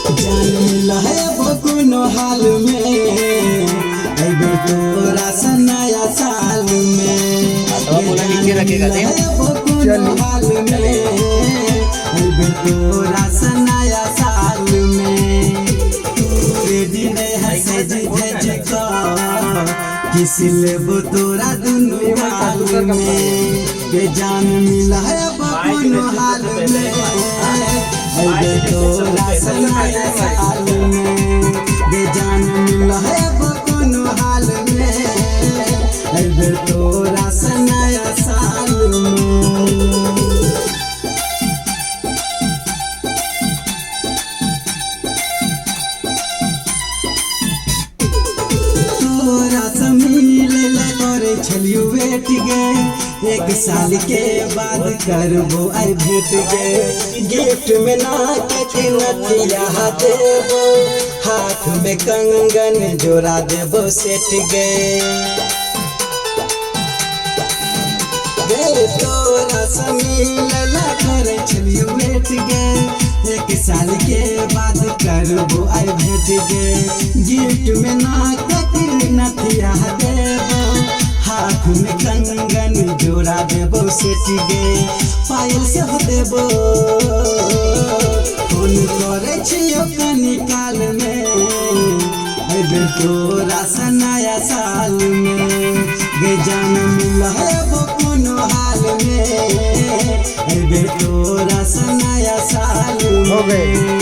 जान मिला है वो कोनो हाल में, अबे तोरा से नया साल में। रखेगा वो कोनो हाल में, अबे तोरा से नया साल में। रेडी नहीं है सज धज का, किस लेबो तोरा दुनु हाल में। बेजान मिला है वो कोनो हाल में, अबे तोरा से नया साल में। बेजान मिला है वो कोनो हाल में, अबे तोरा से नया साल में। तोरा से मिले ला करे छलियो वेट गे, एक साल के बाद करबो आई भेट गे। गिफ्ट में ना के नथिया देबो, हाथ में कंगन जोड़ा देबो सेट गे। तोरा से मिले ला करे छलियो वेट गे, एक साल के बाद करबो आई भेट गे। गिफ्ट में ना के नथिया देबो, हाथ में कंगन जोड़ा देबो सेट गे। पायल से हो देबो, फोन करे छियो कनी काल में, अबे तोरा से नया साल में। गे जान मिला है वो कोनो हाल में, अबे तोरा से नया साल में।